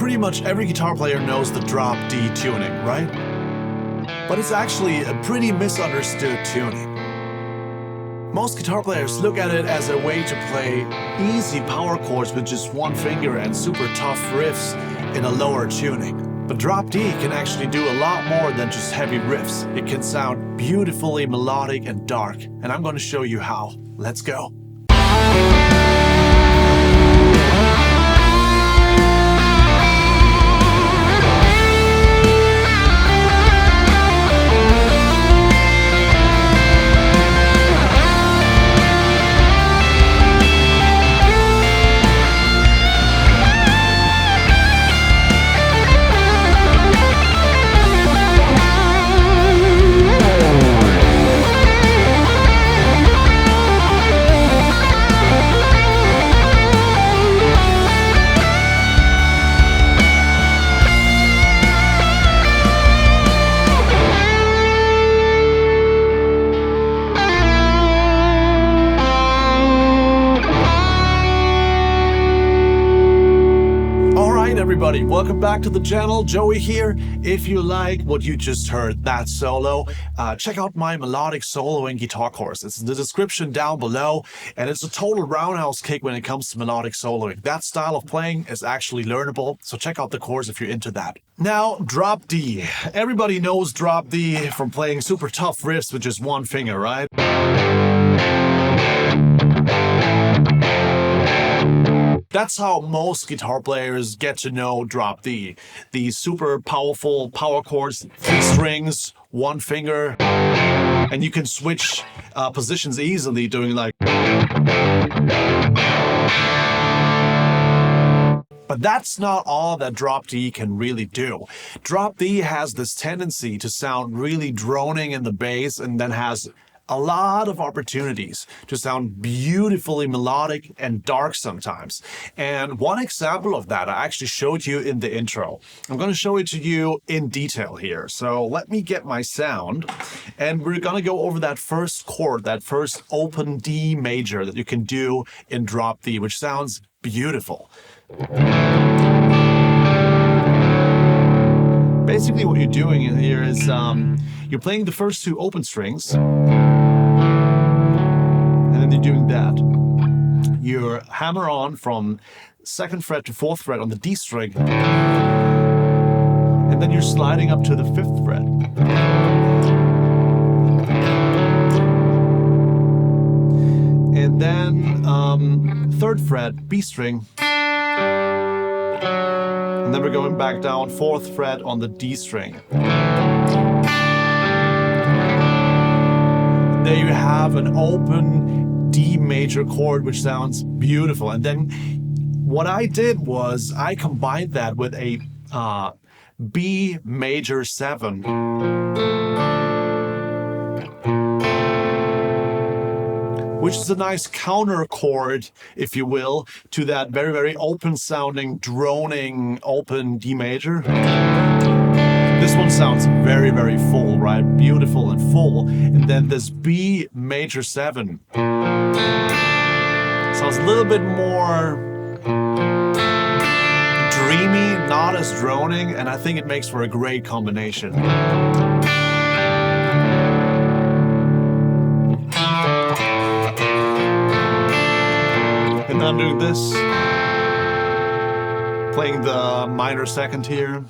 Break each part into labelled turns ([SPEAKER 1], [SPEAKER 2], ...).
[SPEAKER 1] pretty much every guitar player knows the drop D tuning, right? But it's actually a pretty misunderstood tuning. Most guitar players look at it as a way to play easy power chords with just one finger and super tough riffs in a lower tuning. But drop D can actually do a lot more than just heavy riffs. It can sound beautifully melodic and dark, and I'm going to show you how. Let's go. Everybody, welcome back to the channel. Joey here. If you like what you just heard, that solo, check out my melodic soloing guitar course. It's in the description down below, and it's a total roundhouse kick when it comes to melodic soloing. That style of playing is actually learnable, so check out the course if you're into that. Now, drop D. Everybody knows drop D from playing super tough riffs with just one finger, right? That's how most guitar players get to know drop D. These super powerful power chords, 3 strings, 1 finger, and you can switch positions easily doing like... But that's not all that drop D can really do. Drop D has this tendency to sound really droning in the bass and then has a lot of opportunities to sound beautifully melodic and dark sometimes. And one example of that I actually showed you in the intro. I'm going to show it to you in detail here. So let me get my sound, and we're going to go over that first chord, that first open D major that you can do in drop D, which sounds beautiful. Basically what you're doing in here is you're playing the first 2 open strings, and then you're doing that. You hammer on from 2nd fret to 4th fret on the D string, and then you're sliding up to the 5th fret. And then 3rd fret, B string. And then we're going back down 4th fret on the D string. There you have an open D major chord, which sounds beautiful. And then what I did was I combined that with a B major 7. Which is a nice counter chord, if you will, to that very, very open sounding, droning, open D major. This one sounds very, very full, right? Beautiful and full. And then this B major 7 sounds a little bit more dreamy, not as droning, and I think it makes for a great combination. And then I'm doing this, playing the minor 2nd here.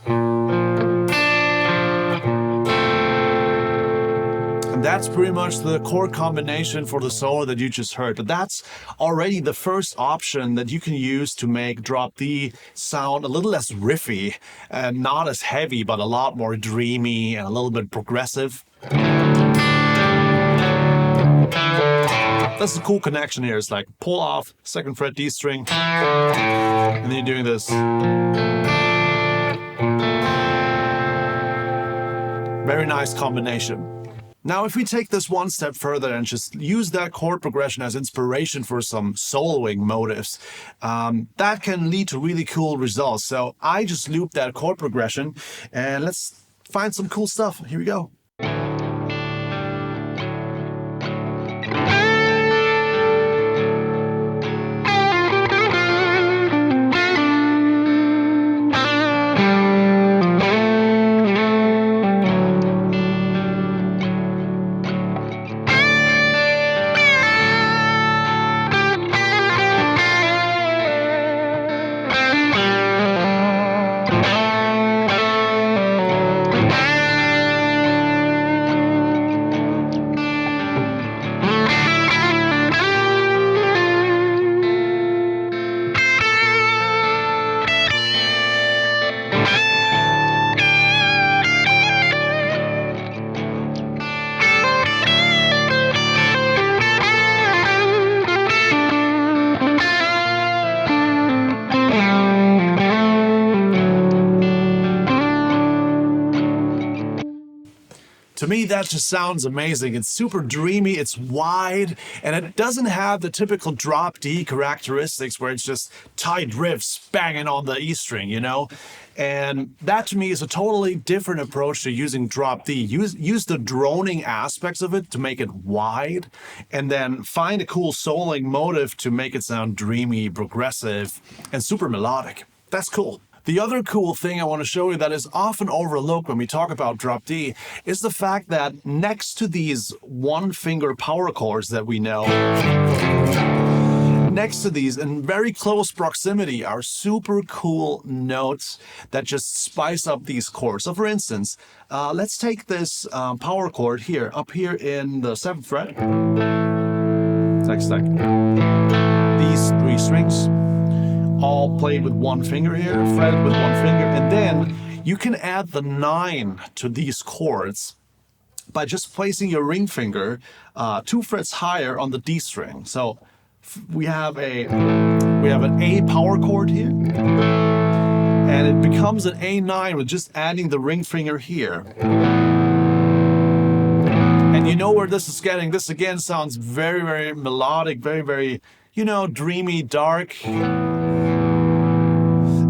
[SPEAKER 1] And that's pretty much the chord combination for the solo that you just heard. But that's already the first option that you can use to make drop D sound a little less riffy and not as heavy, but a lot more dreamy and a little bit progressive. That's a cool connection here. It's like pull off 2nd fret D string, and then you're doing this. Very nice combination. Now, if we take this one step further and just use that chord progression as inspiration for some soloing motives, that can lead to really cool results. So I just looped that chord progression, and let's find some cool stuff. Here we go. To me, that just sounds amazing. It's super dreamy, it's wide, and it doesn't have the typical drop D characteristics where it's just tight riffs banging on the E string, you know? And that to me is a totally different approach to using drop D. Use the droning aspects of it to make it wide, and then find a cool soloing motive to make it sound dreamy, progressive, and super melodic. That's cool. The other cool thing I want to show you that is often overlooked when we talk about drop D is the fact that next to these one-finger power chords that we know, next to these in very close proximity are super cool notes that just spice up these chords. So for instance, let's take this power chord here, up here in the 7th fret. Next sec. These 3 strings, all played with one finger here, fretted with one finger, and then you can add the 9 to these chords by just placing your ring finger 2 frets higher on the D string. So we have an A power chord here, and it becomes an A9 with just adding the ring finger here. And you know where this is getting. This again sounds very, very melodic, very, very, you know, dreamy, dark.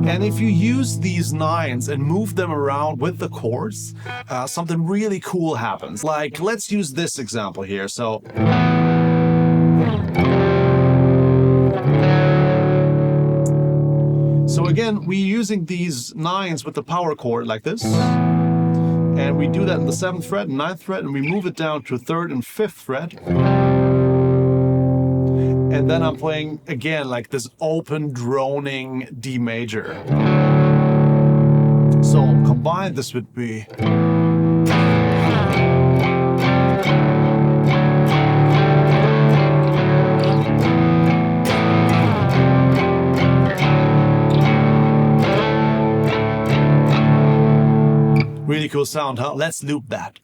[SPEAKER 1] And if you use these 9s and move them around with the chords, something really cool happens. Like, let's use this example here. So again, we're using these 9s with the power chord like this. And we do that in the 7th fret and 9th fret, and we move it down to 3rd and 5th fret. And then I'm playing, again, like this open, droning D major. So combined, this would be... Really cool sound, huh? Let's loop that.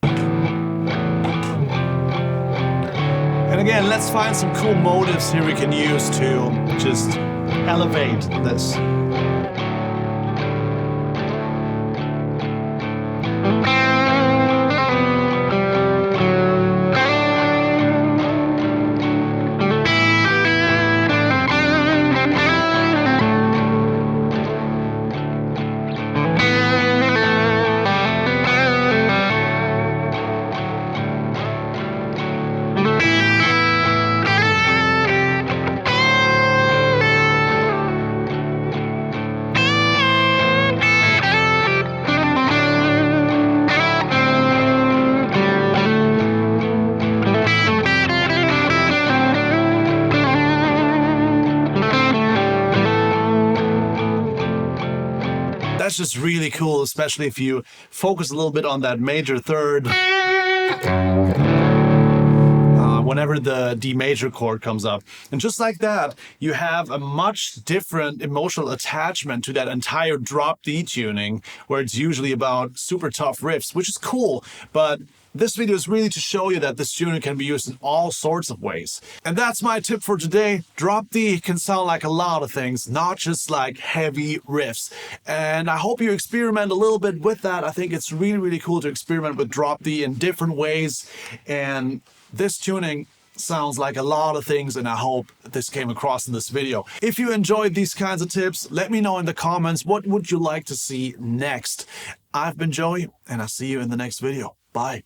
[SPEAKER 1] And again, let's find some cool motives here we can use to just elevate this. That's just really cool, especially if you focus a little bit on that major third. Whenever the D major chord comes up. And just like that, you have a much different emotional attachment to that entire drop D tuning, where it's usually about super tough riffs, which is cool, but this video is really to show you that this tuning can be used in all sorts of ways. And that's my tip for today. Drop D can sound like a lot of things, not just like heavy riffs. And I hope you experiment a little bit with that. I think it's really, really cool to experiment with drop D in different ways. And this tuning sounds like a lot of things, and I hope this came across in this video. If you enjoyed these kinds of tips, let me know in the comments, what would you like to see next? I've been Joey, and I'll see you in the next video. Bye.